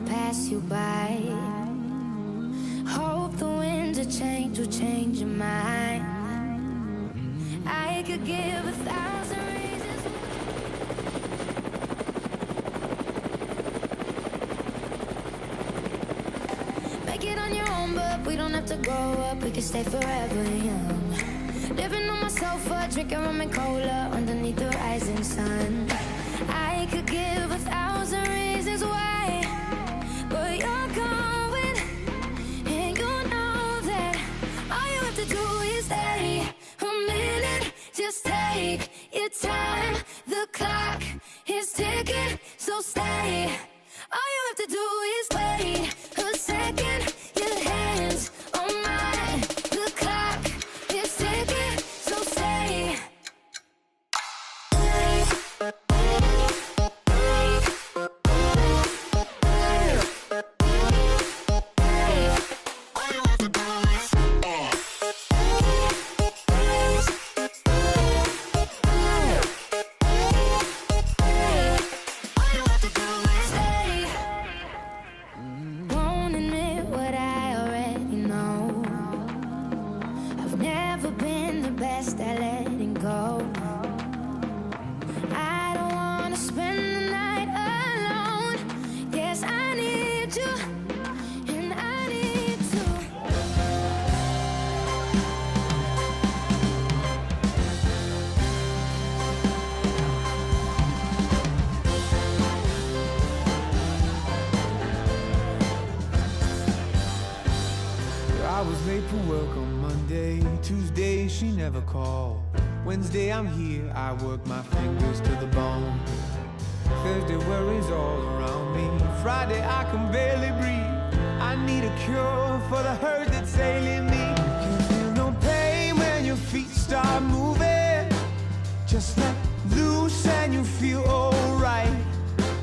pass you by. Hope the winds of change will change your mind. I could give 1,000 reasons. Make it on your own, but we don't have to grow up. We can stay forever young. Living on my sofa, drinking rum and cola underneath the rising sun. I could give 1,000 reasons why, but you're going, and you know that all you have to do is stay a minute. Just take your time. The clock is ticking, so stay. All you have to do is wait a second. Your hands on mine. The clock is ticking, so stay. Won't admit what I already know. I've never been the best at letting go. I don't wanna spend the night alone. Yes, I need you, and I need to. I was late for work on Monday. Tuesday, she never called. Wednesday, I'm here. I work my fingers to the bone. Thursday, worries all around me. Friday, I can barely breathe. I need a cure for the hurt that's ailing me. You feel no pain when your feet start moving. Just let loose and you feel alright.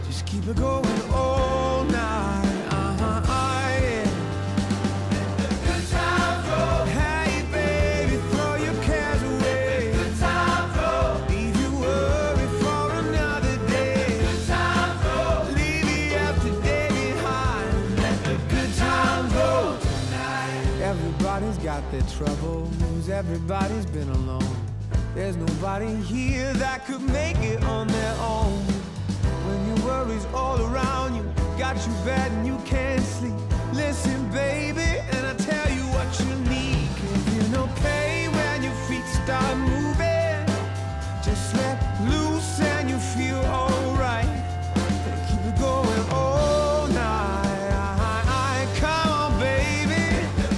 Just keep it going all night. Yeah. Good times roll. Hey baby, throw your cares away. Good times roll. Leave your worry for another day. Good times roll. Leave yesterday behind. Let the good times roll tonight. Everybody's got their troubles. Everybody's been alone. There's nobody here that could make it on their own. When your worries all around you, got you bad and you can't sleep. Listen, baby, and I tell you what you need. Can feel no pain when your feet start moving. Just let loose and you feel alright. And keep it going all night. Come on, baby.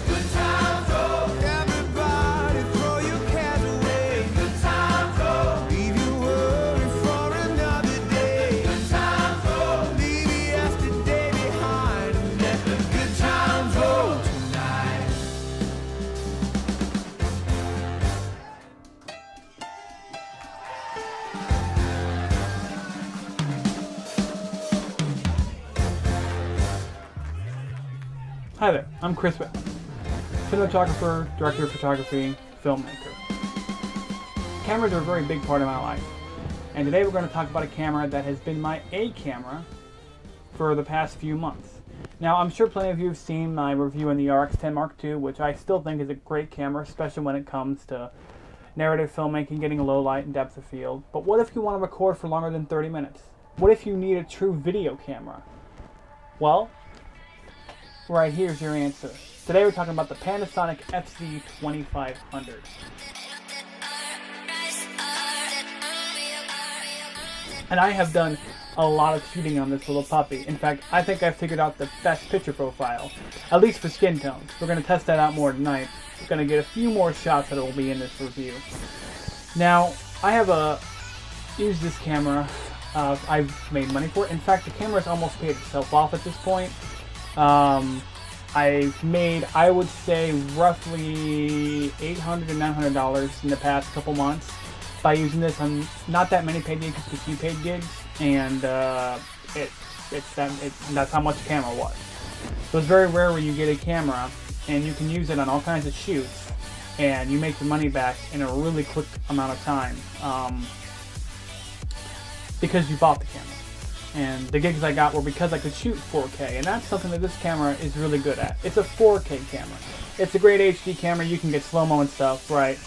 Good times roll. Everybody throw your cares away. Good times roll. Leave your worry for another day. Good times roll. Leave yesterday behind. And let the good times roll tonight. Hi there, I'm Chris Witt, cinematographer, director of photography, filmmaker. Cameras are a very big part of my life, and today we're going to talk about a camera that has been my A camera for the past few months. Now, I'm sure plenty of you have seen my review on the RX10 Mark II, which I still think is a great camera, especially when it comes to narrative filmmaking, getting a low light and depth of field. But what if you want to record for longer than 30 minutes? What if you need a true video camera? Well, right here's your answer. Today we're talking about the Panasonic FZ2500. And I have done a lot of shooting on this little puppy. In fact, I think I figured out the best picture profile, at least for skin tones. We're going to test that out more tonight. We're going to get a few more shots that will be in this review. Now, I have used this camera. I've made money for it. In fact, the camera's almost paid itself off at this point. I've made, I would say, roughly $800 to $900 in the past couple months by using this on not that many paid gigs, just a few paid gigs, and that's how much the camera was. So it's very rare where you get a camera and you can use it on all kinds of shoots and you make your money back in a really quick amount of time because you bought the camera. And the gigs I got were because I could shoot 4K, and that's something that this camera is really good at. It's a 4K camera. It's a great HD camera. You can get slow-mo and stuff, right?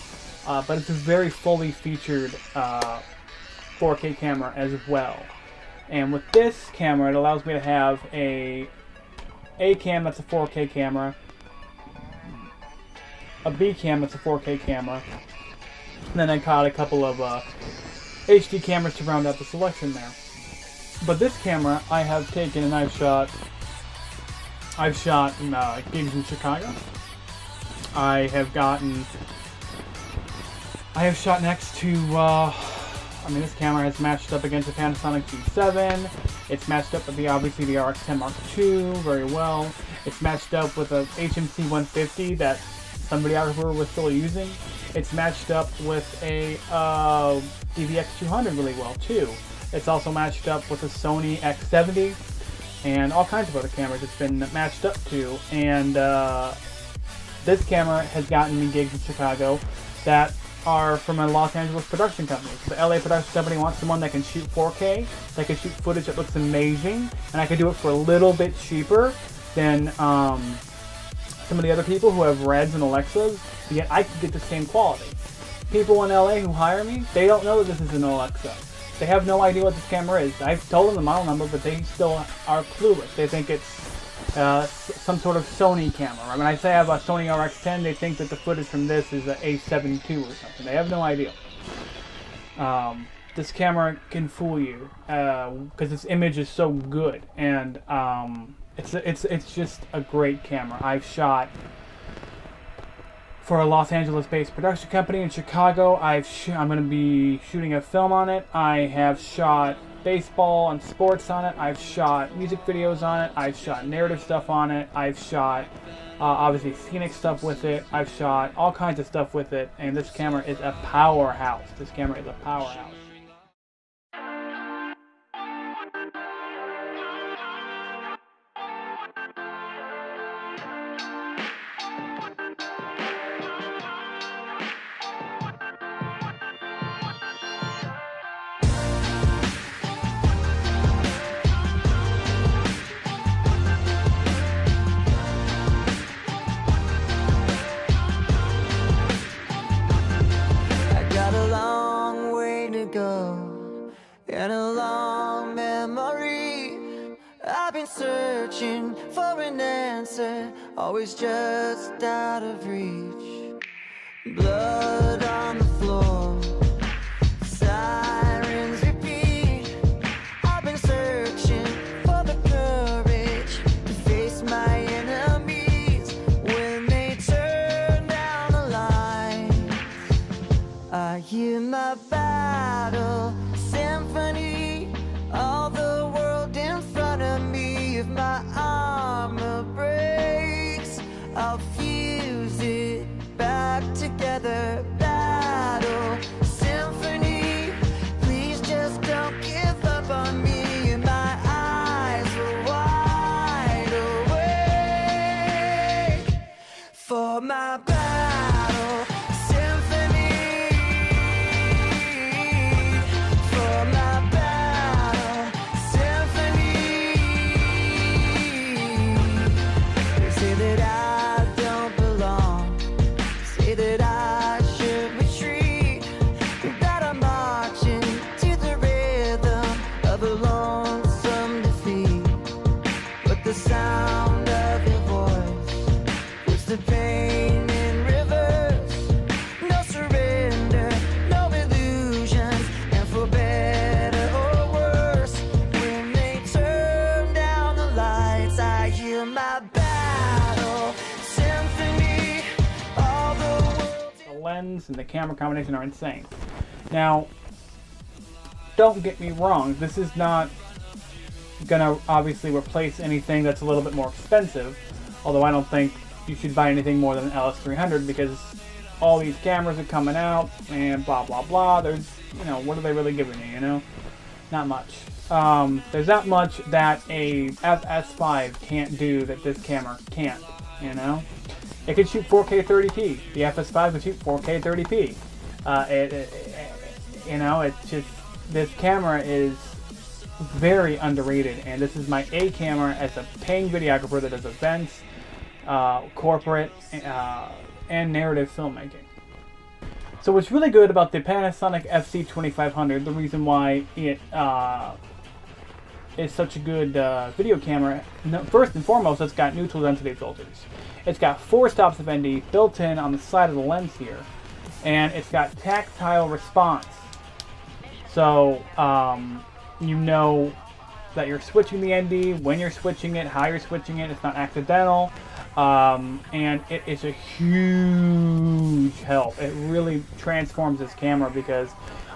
But it's a very fully featured 4K camera as well. And with this camera, it allows me to have a cam that's a 4K camera, a B cam that's a 4K camera, and then I caught a couple of HD cameras to round out the selection there. But this camera I have taken and I've shot gigs in Chicago. I have shot next to, this camera has matched up against a Panasonic G7. It's matched up with obviously the RX10 Mark II very well. It's matched up with a HMC 150 that some videographer was still using. It's matched up with a DVX 200 really well too. It's also matched up with a Sony X70 and all kinds of other cameras it's been matched up to. And this camera has gotten me gigs in Chicago that are from a Los Angeles production company. The LA production company wants someone that can shoot 4K, that can shoot footage that looks amazing, and I could do it for a little bit cheaper than some of the other people who have Reds and Alexas, yet I could get the same quality. People in LA who hire me, they don't know that this is an Alexa. They have no idea what this camera is. I've told them the model number, but they still are clueless. They think it's some sort of Sony camera. When I say I have a Sony RX10, they think that the footage from this is an A7 II or something. They have no idea. This camera can fool you because its image is so good, and it's just a great camera. I've shot for a Los Angeles-based production company in Chicago. I'm going to be shooting a film on it. I have shot baseball and sports on it. I've shot music videos on it. I've shot narrative stuff on it. I've shot obviously scenic stuff with it. I've shot all kinds of stuff with it, and this camera is a powerhouse. This camera is a powerhouse. And a long memory. I've been searching for an answer, always just out of reach. Blood on the floor, sirens repeat. I've been searching for the courage to face my enemies when they turn down the lights. I hear my battle symphony, all the world in front of me. If my armor breaks, I'll fuse it back together. Battle symphony, please just don't give up on me. And my eyes are wide awake for my battle symphony. The sound of your voice puts the pain in reverse. No surrender, no illusions, and for better or worse, when they turn down the lights, I hear my battle symphony. All the world. The lens and the camera combination are insane. Now, don't get me wrong, this is not gonna obviously replace anything that's a little bit more expensive, although I don't think you should buy anything more than an LS300 because all these cameras are coming out and blah blah blah. There's, what are they really giving you, Not much. There's not much that a FS5 can't do that this camera can't, It can shoot 4K 30p. The FS5 can shoot 4K 30p. It's just, this camera is very underrated, and this is my A camera as a paying videographer that does events, corporate, and narrative filmmaking. So what's really good about the Panasonic FC2500, the reason why it is such a good video camera, first and foremost, it's got neutral density filters. It's got 4 stops of ND built in on the side of the lens here, and it's got tactile response. So you know that you're switching the ND, when you're switching it, how you're switching it. It's not accidental, and it is a huge help. It really transforms this camera because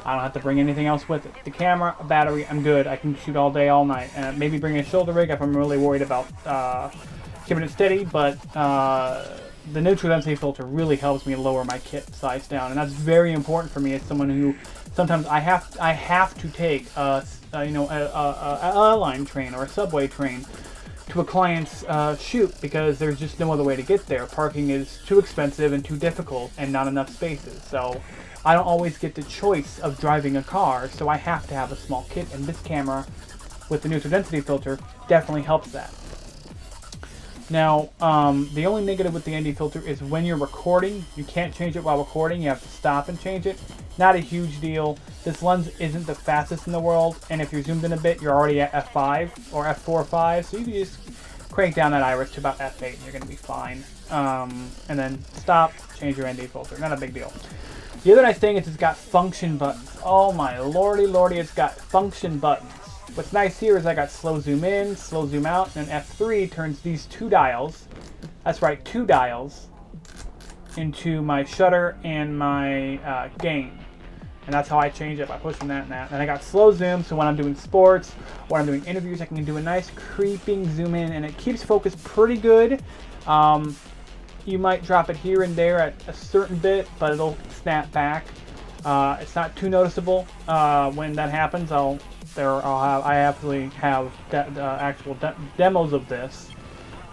I don't have to bring anything else with it. The camera, a battery, I'm good. I can shoot all day, all night. Maybe bring a shoulder rig if I'm really worried about keeping it steady, but the neutral density filter really helps me lower my kit size down, and that's very important for me as someone who sometimes I have to take a line train or a subway train to a client's shoot because there's just no other way to get there. Parking is too expensive and too difficult and not enough spaces. So I don't always get the choice of driving a car, so I have to have a small kit, and this camera with the neutral density filter definitely helps that. Now, the only negative with the ND filter is when you're recording, you can't change it while recording. You have to stop and change it. Not a huge deal. This lens isn't the fastest in the world, and if you're zoomed in a bit, you're already at f5 or f4 or 5, so you can just crank down that iris to about f8 and you're going to be fine. And then stop, change your ND filter. Not a big deal. The other nice thing is it's got function buttons. Oh my lordy, it's got function buttons. What's nice here is I got slow zoom in, slow zoom out, and F3 turns these 2 dials, that's right, 2 dials, into my shutter and my gain. And that's how I change it, by pushing that and that. And I got slow zoom, so when I'm doing sports, when I'm doing interviews, I can do a nice creeping zoom in, and it keeps focus pretty good. You might drop it here and there at a certain bit, but it'll snap back. It's not too noticeable. When that happens, I actually have actual demos of this,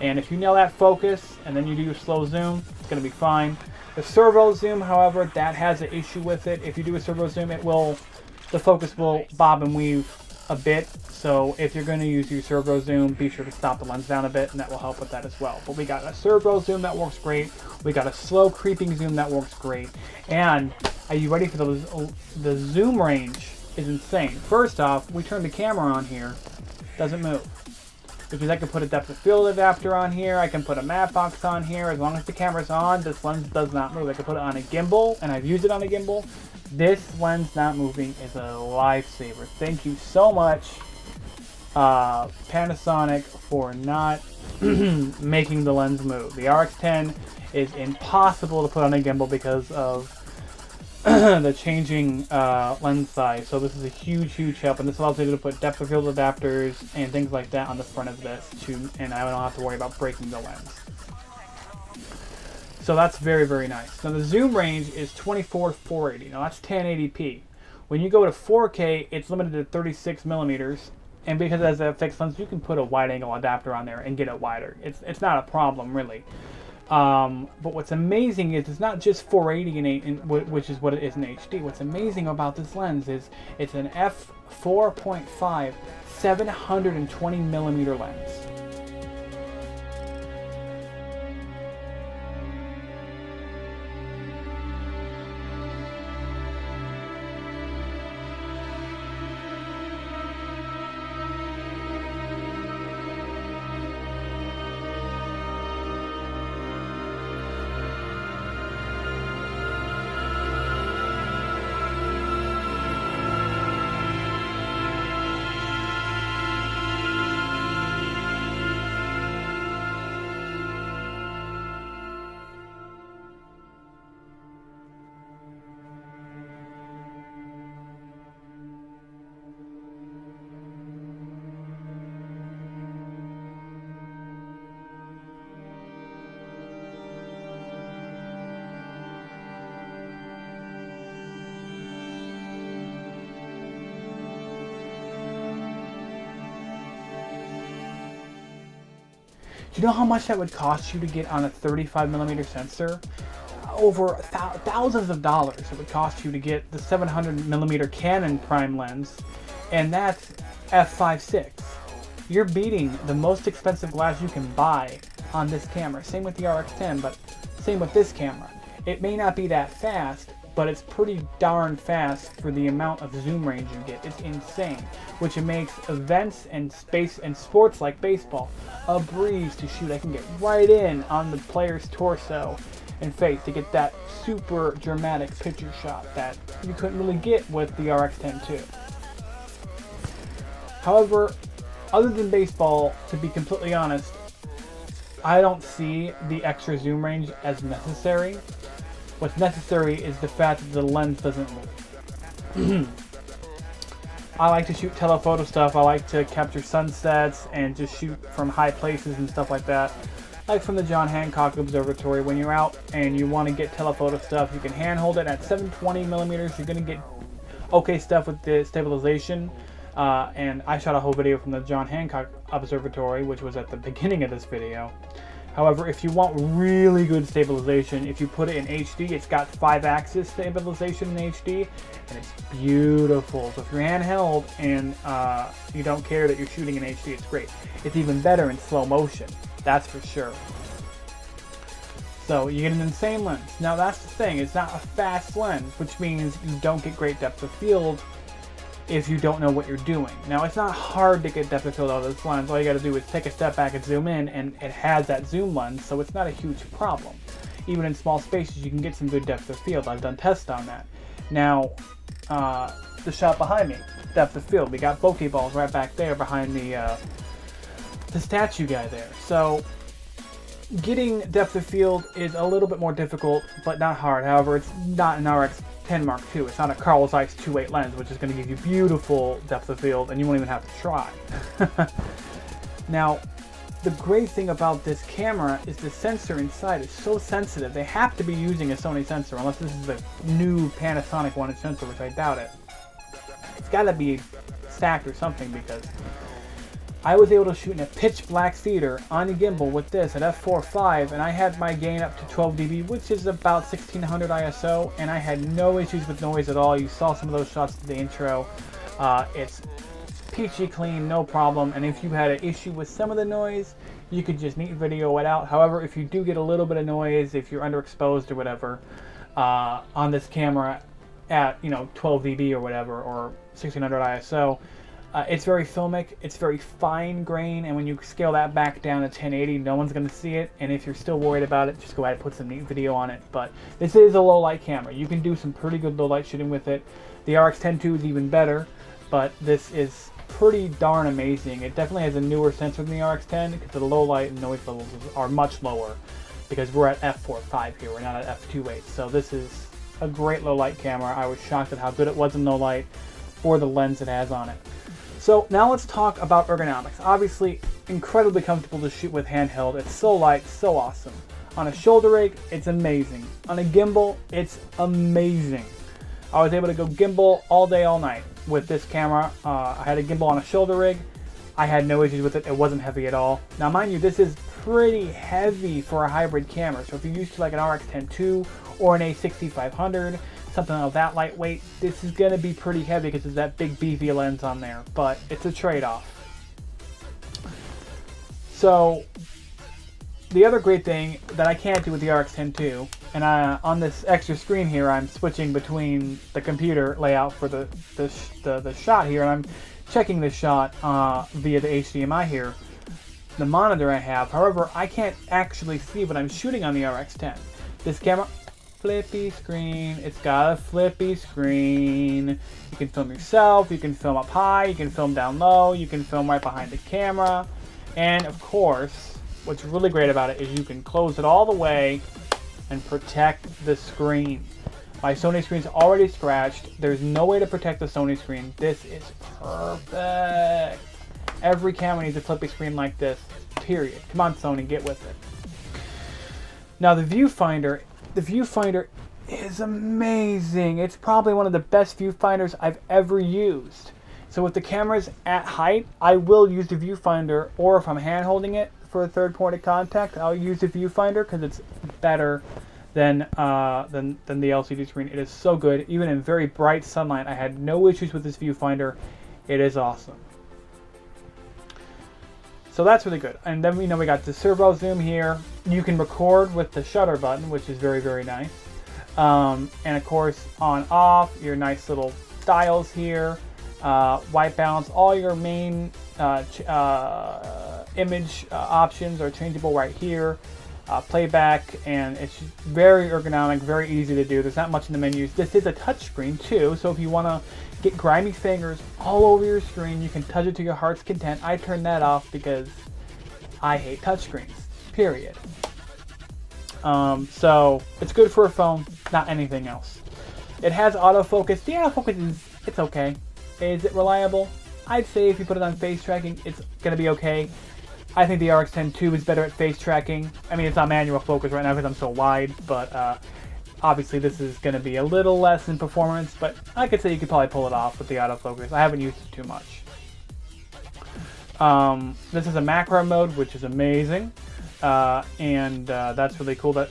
and if you nail that focus and then you do your slow zoom, it's going to be fine. The servo zoom, however, that has an issue with it. If you do a servo zoom, the focus will bob and weave a bit. So if you're going to use your servo zoom, be sure to stop the lens down a bit, and that will help with that as well. But we got a servo zoom that works great. We got a slow creeping zoom that works great. And are you ready for the zoom range? Is insane. First off, we turn the camera on here, doesn't move. Which means I can put a depth of field adapter on here, I can put a matte box on here. As long as the camera's on, this lens does not move. I can put it on a gimbal, and I've used it on a gimbal. This lens not moving is a lifesaver. Thank you so much, Panasonic, for not making the lens move. The RX10 is impossible to put on a gimbal because of the changing lens size. So this is a huge help, and this allows you to put depth of field adapters and things like that on the front of this too, and I don't have to worry about breaking the lens. So that's very nice. Now the zoom range is 24 to 480. Now that's 1080p. When you go to 4K, it's limited to 36 millimeters, and because it has a fixed lens, you can put a wide angle adapter on there and get it wider. It's not a problem really. But what's amazing is it's not just 480 which is what it is in HD. What's amazing about this lens is it's an f4.5 720 millimeter lens. Do you know how much that would cost you to get on a 35mm sensor? Over thousands of dollars it would cost you to get the 700mm Canon prime lens and that's f5.6. You're beating the most expensive glass you can buy on this camera. Same with the RX10, but same with this camera. It may not be that fast, but it's pretty darn fast for the amount of zoom range you get. It's insane, which makes events and space and sports like baseball a breeze to shoot. I can get right in on the player's torso and face to get that super dramatic picture shot that you couldn't really get with the RX10 II. However, other than baseball, to be completely honest, I don't see the extra zoom range as necessary. What's necessary is the fact that the lens doesn't move. I like to shoot telephoto stuff. I like to capture sunsets and just shoot from high places and stuff like that. Like from the John Hancock Observatory, when you're out and you want to get telephoto stuff, you can handhold it at 720 millimeters. You're going to get okay stuff with the stabilization. And I shot a whole video from the John Hancock Observatory, which was at the beginning of this video. However, if you want really good stabilization, if you put it in HD, it's got 5-axis stabilization in HD, and it's beautiful. So if you're handheld and you don't care that you're shooting in HD, it's great. It's even better in slow motion, that's for sure. So you get an insane lens. Now that's the thing, it's not a fast lens, which means you don't get great depth of field if you don't know what you're doing. Now, it's not hard to get depth of field out of this lens. All you got to do is take a step back and zoom in, and it has that zoom lens, so it's not a huge problem. Even in small spaces, you can get some good depth of field. I've done tests on that. Now, the shot behind me, depth of field. We got bokeh balls right back there behind the statue guy there. So, getting depth of field is a little bit more difficult, but not hard. However, it's not an RX10 Mark II. It's not a Carl Zeiss 2.8 lens, which is going to give you beautiful depth of field, and you won't even have to try. Now, the great thing about this camera is the sensor inside is so sensitive. They have to be using a Sony sensor, unless this is the new Panasonic one sensor, which I doubt it. It's got to be stacked or something, because I was able to shoot in a pitch black theater on a gimbal with this at f4.5, and I had my gain up to 12 dB, which is about 1600 ISO, and I had no issues with noise at all. You saw some of those shots in the intro. It's peachy clean, no problem, and if you had an issue with some of the noise, you could just neat video it out. However, if you do get a little bit of noise, if you're underexposed or whatever, on this camera at 12 dB or whatever, or 1600 ISO, it's very filmic, it's very fine grain, and when you scale that back down to 1080, no one's going to see it, and if you're still worried about it, just go ahead and put some neat video on it. But this is a low light camera. You can do some pretty good low light shooting with it. The RX10 II is even better, but this is pretty darn amazing. It definitely has a newer sensor than the RX10, because the low light and noise levels are much lower, because we're at f4.5 here, we're not at f2.8. So this is a great low light camera. I was shocked at how good it was in low light for the lens it has on it. So now let's talk about ergonomics. Obviously, incredibly comfortable to shoot with handheld. It's so light, so awesome. On a shoulder rig, it's amazing. On a gimbal, it's amazing. I was able to go gimbal all day, all night with this camera. I had a gimbal on a shoulder rig. I had no issues with it. It wasn't heavy at all. Now, mind you, this is pretty heavy for a hybrid camera. So if you're used to like an RX10 II or an A6500, something of that lightweight, this is going to be pretty heavy because there's that big beefy lens on there, but it's a trade-off. So the other great thing that I can't do with the RX10 II, and on this extra screen here, I'm switching between the computer layout for the shot here, and I'm checking the shot via the HDMI here, the monitor I have. However, I can't actually see what I'm shooting on the RX10. This camera, flippy screen. It's got a flippy screen. You can film yourself, you can film up high, you can film down low, you can film right behind the camera, and of course, what's really great about it is you can close it all the way and protect the screen. My Sony screen's already scratched. There's no way to protect the Sony screen. This is perfect. Every camera needs a flippy screen like this, period. Come on, Sony, get with it. Now the viewfinder is amazing. It's probably one of the best viewfinders I've ever used. So with the cameras at height, I will use the viewfinder, or if I'm hand holding it for a third point of contact, I'll use the viewfinder because it's better than the LCD screen. It is so good. Even in very bright sunlight, I had no issues with this viewfinder. It is awesome. So that's really good. And then we got the servo zoom here. You can record with the shutter button, which is very, very nice. And of course, on off, your nice little dials here. White balance, all your main image options are changeable right here. Playback, and it's very ergonomic, very easy to do. There's not much in the menus. This is a touchscreen too, so if you want to get grimy fingers all over your screen, you can touch it to your heart's content. I turned that off because I hate touchscreens, period. So it's good for a phone, not anything else. It has autofocus. The autofocus it's okay. Is it reliable? I'd say if you put it on face tracking, it's going to be okay. I think the RX10 II is better at face tracking. I mean, it's on manual focus right now because I'm so wide, but obviously this is going to be a little less in performance, but I could say you could probably pull it off with the autofocus. I haven't used it too much. This is a macro mode, which is amazing, and that's really cool. That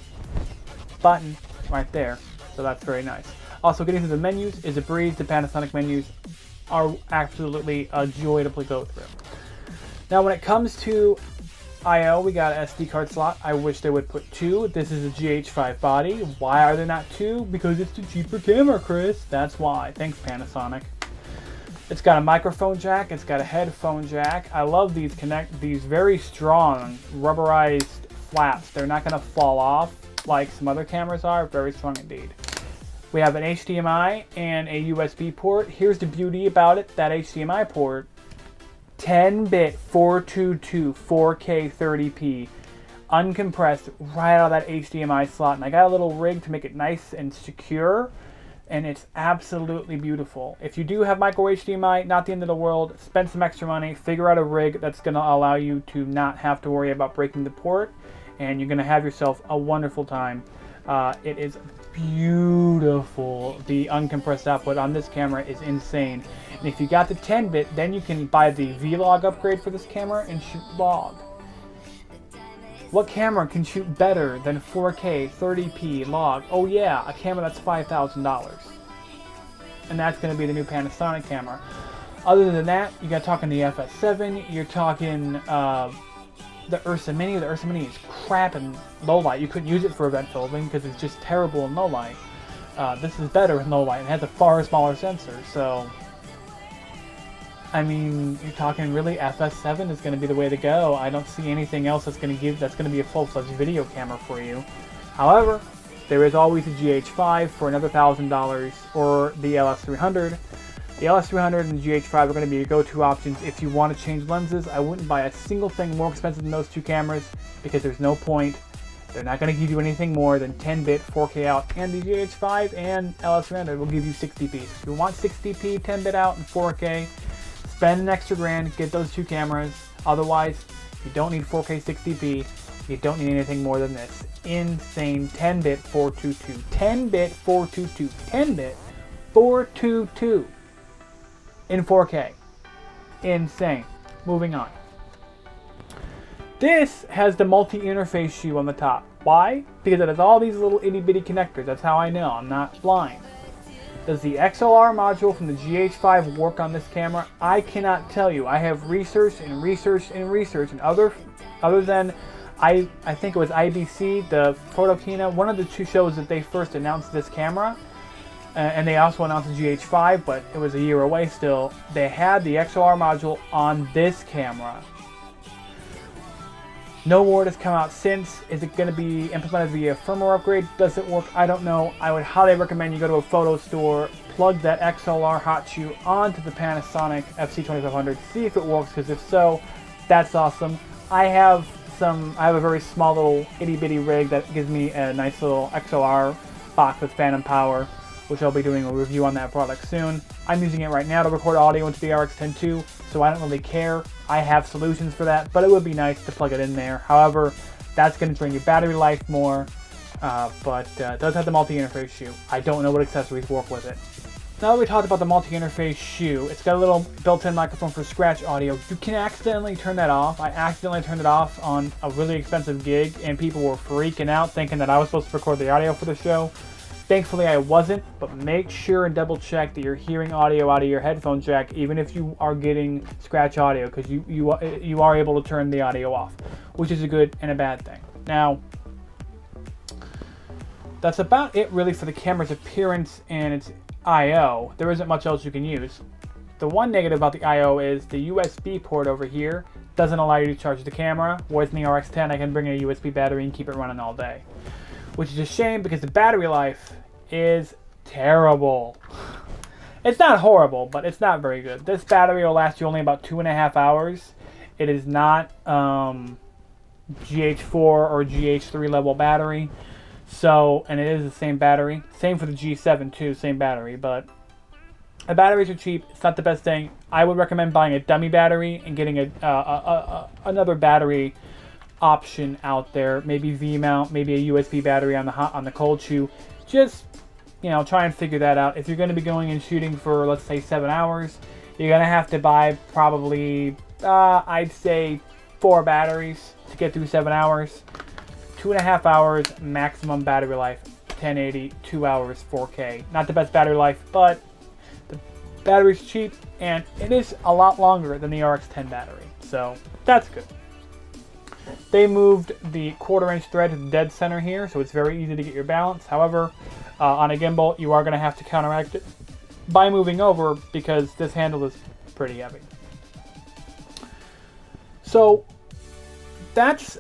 button right there, so that's very nice. Also, getting through the menus is a breeze. The Panasonic menus are absolutely a joy to go through. Now, when it comes to I/O, we got an SD card slot. I wish they would put 2. This is a GH5 body. Why are there not 2? Because it's the cheaper camera, Chris. That's why. Thanks, Panasonic. It's got a microphone jack. It's got a headphone jack. I love these very strong rubberized flaps. They're not going to fall off like some other cameras are. Very strong indeed. We have an HDMI and a USB port. Here's the beauty about it. That HDMI port, 10-bit 422 4K 30p, uncompressed right out of that HDMI slot. And I got a little rig to make it nice and secure, and it's absolutely beautiful. If you do have micro HDMI, not the end of the world. Spend some extra money, figure out a rig that's going to allow you to not have to worry about breaking the port, and you're going to have yourself a wonderful time. It is beautiful. The uncompressed output on this camera is insane. And if you got the 10-bit, then you can buy the Vlog upgrade for this camera and shoot log. What camera can shoot better than 4K 30p log? Oh yeah, a camera that's $5,000. And that's going to be the new Panasonic camera. Other than that, you got talking the FS7, you're talking the Ursa Mini. The Ursa Mini is crap in low light. You couldn't use it for event filming because it's just terrible in low light. This is better in low light and has a far smaller sensor. So, I mean, you're talking really FS7 is going to be the way to go. I don't see anything else that's going to be a full-fledged video camera for you. However, there is always a GH5 for another $1,000 or the LS300. The LS300 and the GH5 are going to be your go-to options if you want to change lenses. I wouldn't buy a single thing more expensive than those two cameras because there's no point. They're not going to give you anything more than 10-bit 4K out, and the GH5 and LS300 will give you 60p. If you want 60p, 10-bit out, and 4K, spend an extra grand, get those two cameras. Otherwise, you don't need 4K 60p. You don't need anything more than this. Insane 10-bit 422. 10-bit 422. 10-bit 422. In 4K. Insane. Moving on. This has the multi-interface shoe on the top. Why? Because it has all these little itty-bitty connectors. That's how I know. I'm not blind. Does the XLR module from the GH5 work on this camera? I cannot tell you. I have researched and researched and researched, and other than I think it was IBC, the Photokina, one of the two shows that they first announced this camera. And they also announced the GH5, but it was a year away still. They had the XLR module on this camera. No word has come out since. Is it going to be implemented via firmware upgrade? Does it work? I don't know. I would highly recommend you go to a photo store, plug that XLR hot shoe onto the Panasonic FC2500, see if it works, because if so, that's awesome. I have a very small little itty-bitty rig that gives me a nice little XLR box with phantom power, which I'll be doing a review on that product soon. I'm using it right now to record audio into the RX10 II, so I don't really care. I have solutions for that, but it would be nice to plug it in there. However, that's going to drain your battery life more, but it does have the multi-interface shoe. I don't know what accessories work with it. Now that we talked about the multi-interface shoe, it's got a little built-in microphone for scratch audio. You can accidentally turn that off. I accidentally turned it off on a really expensive gig, and people were freaking out thinking that I was supposed to record the audio for the show. Thankfully I wasn't, but make sure and double check that you're hearing audio out of your headphone jack, even if you are getting scratch audio, because you are able to turn the audio off, which is a good and a bad thing. Now, that's about it really for the camera's appearance and its I/O. There isn't much else you can use. The one negative about the I/O is the USB port over here doesn't allow you to charge the camera, whereas in the RX10 I can bring in a USB battery and keep it running all day. Which is a shame because the battery life is terrible. It's not horrible, but it's not very good. This battery will last you only about 2.5 hours. It is not GH4 or GH3 level battery. So, and it is the same battery. Same for the G7 too, same battery, but the batteries are cheap. It's not the best thing. I would recommend buying a dummy battery and getting another battery option out there. Maybe V-mount, maybe a USB battery on the cold shoe. Just, try and figure that out. If you're going to be going and shooting for, let's say, 7 hours, you're going to have to buy probably, I'd say, 4 batteries to get through 7 hours. 2.5 hours maximum battery life, 1080, 2 hours, 4K. Not the best battery life, but the battery's cheap, and it is a lot longer than the RX10 battery, so that's good. They moved the 1/4-inch thread to the dead center here, so it's very easy to get your balance. However, on a gimbal, you are going to have to counteract it by moving over because this handle is pretty heavy. So that's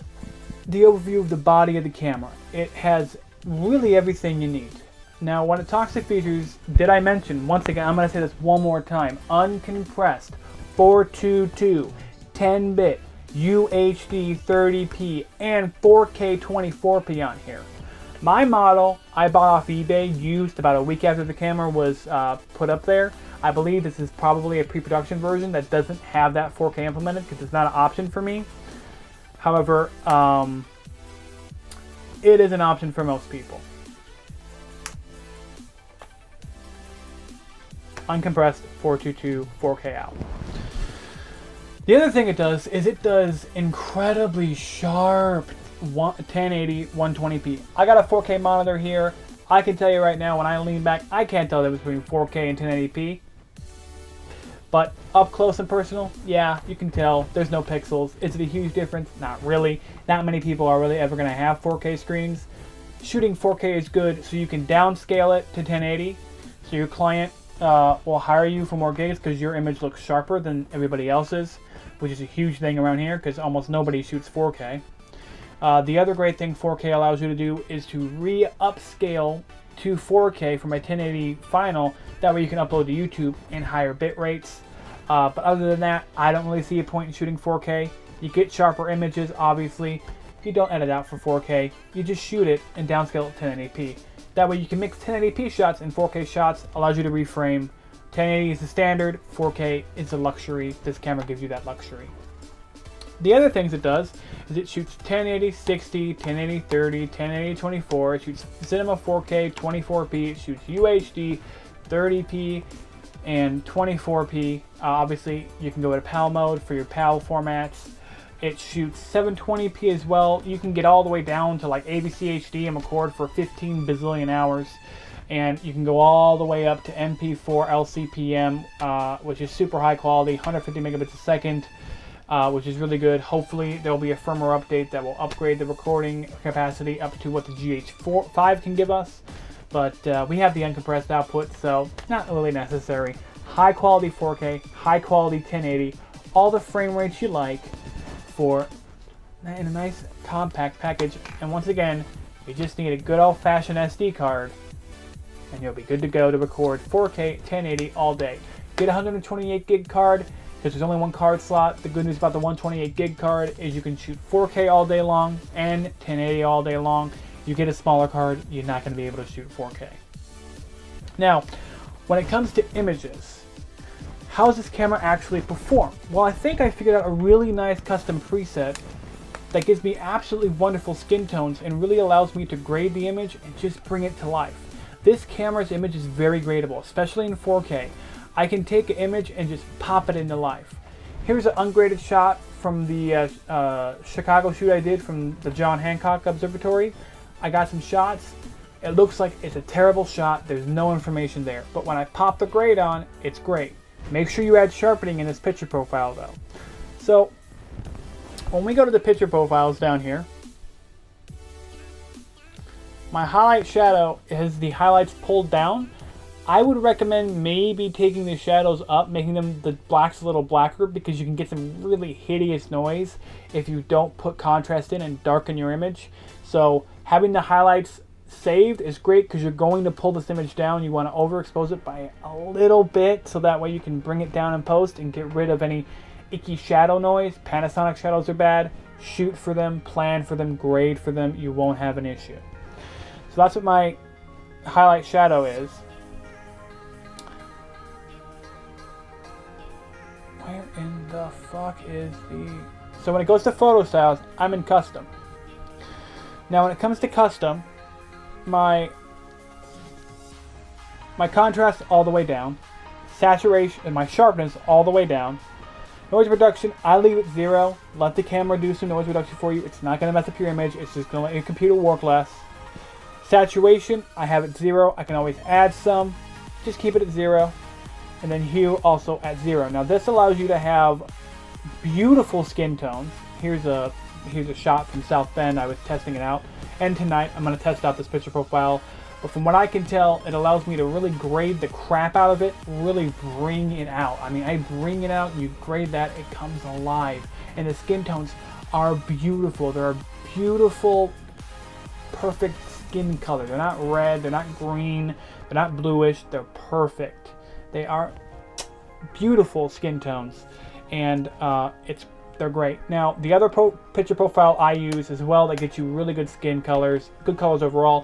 the overview of the body of the camera. It has really everything you need. Now, when it talks to features, did I mention, once again, I'm going to say this one more time, uncompressed, 422, 10-bit, UHD 30p, and 4K 24p on here. My model, I bought off eBay, used about a week after the camera was put up there. I believe this is probably a pre-production version that doesn't have that 4K implemented because it's not an option for me. However, it is an option for most people. Uncompressed 422 4K out. The other thing it does is it does incredibly sharp 1080 120p. I got a 4K monitor here. I can tell you right now when I lean back, I can't tell the difference between 4K and 1080p. But up close and personal, yeah, you can tell. There's no pixels. Is it a huge difference? Not really. Not many people are really ever going to have 4K screens. Shooting 4K is good, so you can downscale it to 1080. So your client will hire you for more gigs because your image looks sharper than everybody else's, which is a huge thing around here because almost nobody shoots 4K. The other great thing 4K allows you to do is to re-upscale to 4K from a 1080 final. That way you can upload to YouTube in higher bit rates. But other than that, I don't really see a point in shooting 4K. You get sharper images, obviously. You don't edit out for 4K. You just shoot it and downscale it to 1080p. That way you can mix 1080p shots and 4K shots. Allows you to reframe. 1080 is the standard. 4K is a luxury. This camera gives you that luxury. The other things it does is it shoots 1080 60, 1080 30, 1080 24. It shoots Cinema 4K 24p. It shoots UHD 30p and 24p. Obviously, you can go to PAL mode for your PAL formats. It shoots 720p as well. You can get all the way down to like ABC HD and record for 15 bazillion hours. And you can go all the way up to MP4 LCPM, which is super high quality, 150 megabits a second. Which is really good. Hopefully there will be a firmware update that will upgrade the recording capacity up to what the GH5 can give us. But we have the uncompressed output, so not really necessary. High quality 4K, high quality 1080, all the frame rates you like for in a nice compact package. And once again, you just need a good old-fashioned SD card and you'll be good to go to record 4K 1080 all day. Get a 128 gig card. Because there's only one card slot. The good news about the 128 gig card is you can shoot 4K all day long and 1080 all day long. You get a smaller card, you're not going to be able to shoot 4K. Now, when it comes to images, how does this camera actually perform? Well, I think I figured out a really nice custom preset that gives me absolutely wonderful skin tones and really allows me to grade the image and just bring it to life. This camera's image is very gradable, especially in 4K. I can take an image and just pop it into life. Here's an ungraded shot from the Chicago shoot I did from the John Hancock Observatory. I got some shots. It looks like it's a terrible shot. There's no information there. But when I pop the grade on, it's great. Make sure you add sharpening in this picture profile though. So when we go to the picture profiles down here, my highlight shadow has the highlights pulled down. I would recommend maybe taking the shadows up, making them the blacks a little blacker, because you can get some really hideous noise if you don't put contrast in and darken your image. So having the highlights saved is great because you're going to pull this image down. You want to overexpose it by a little bit so that way you can bring it down in post and get rid of any icky shadow noise. Panasonic shadows are bad. Shoot for them, plan for them, grade for them. You won't have an issue. So that's what my highlight shadow is. Where in the fuck is the... So when it goes to photo styles, I'm in custom. Now when it comes to custom, my contrast all the way down, saturation and my sharpness all the way down. Noise reduction, I leave it 0. Let the camera do some noise reduction for you. It's not going to mess up your image. It's just going to let your computer work less. Saturation, I have it 0. I can always add some. Just keep it at 0. And then hue also at 0. Now this allows you to have beautiful skin tones. Here's a shot from South Bend. I was testing it out. And tonight I'm going to test out this picture profile. But from what I can tell, it allows me to really grade the crap out of it, really bring it out. I mean, I bring it out, you grade that, it comes alive. And the skin tones are beautiful. They're a beautiful, perfect skin color. They're not red, they're not green, they're not bluish, they're perfect. They are beautiful skin tones, and they're great. Now, the other picture profile I use as well that gets you really good skin colors, good colors overall.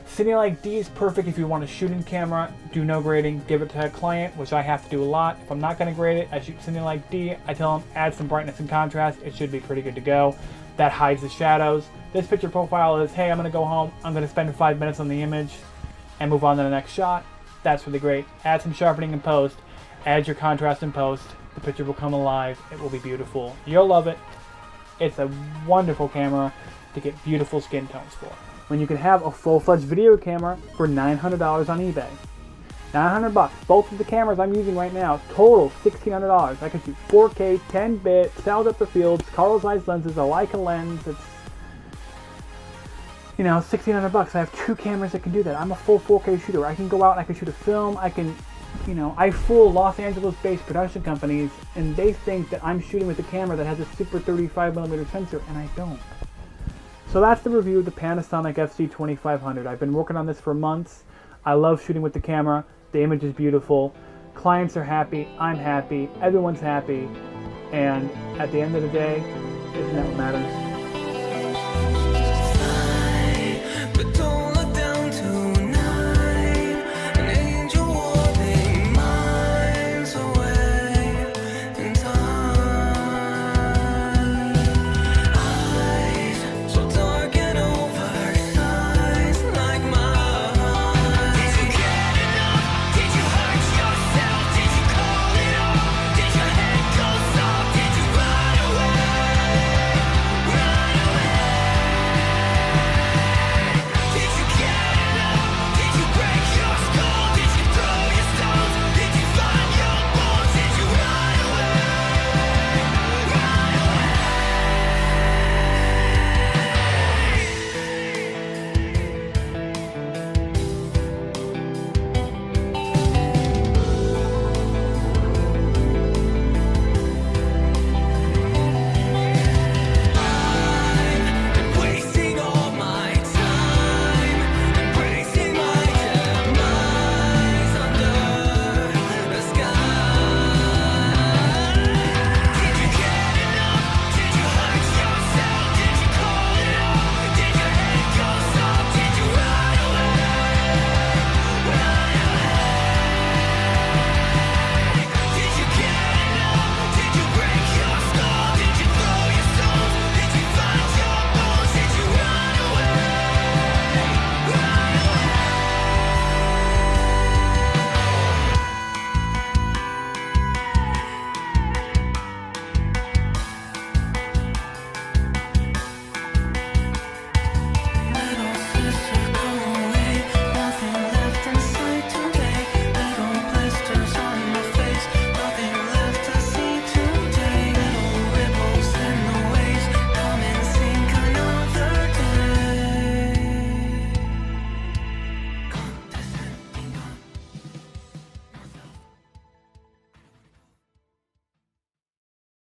Cinelike D is perfect if you want to shoot in camera, do no grading, give it to a client, which I have to do a lot. If I'm not going to grade it, I shoot Cinelike D. I tell them add some brightness and contrast. It should be pretty good to go. That hides the shadows. This picture profile is, hey, I'm going to go home, I'm going to spend 5 minutes on the image and move on to the next shot. That's really great. Add some sharpening in post, add your contrast in post. The picture will come alive. It will be beautiful. You'll love it. It's a wonderful camera to get beautiful skin tones for. When you can have a full-fledged video camera for $900 on eBay. $900. Both of the cameras I'm using right now, total $1,600. I can shoot 4K, 10-bit, sound up the fields, Carl's Zeiss lenses, a Leica lens. It's, you know, $1,600. I have 2 cameras that can do that. I'm a full 4K shooter. I can go out and I can shoot a film. I can, you know, I fool Los Angeles-based production companies, and they think that I'm shooting with a camera that has a super 35mm sensor, and I don't. So that's the review of the Panasonic FZ2500. I've been working on this for months. I love shooting with the camera. The image is beautiful. Clients are happy. I'm happy. Everyone's happy. And at the end of the day, isn't that what matters?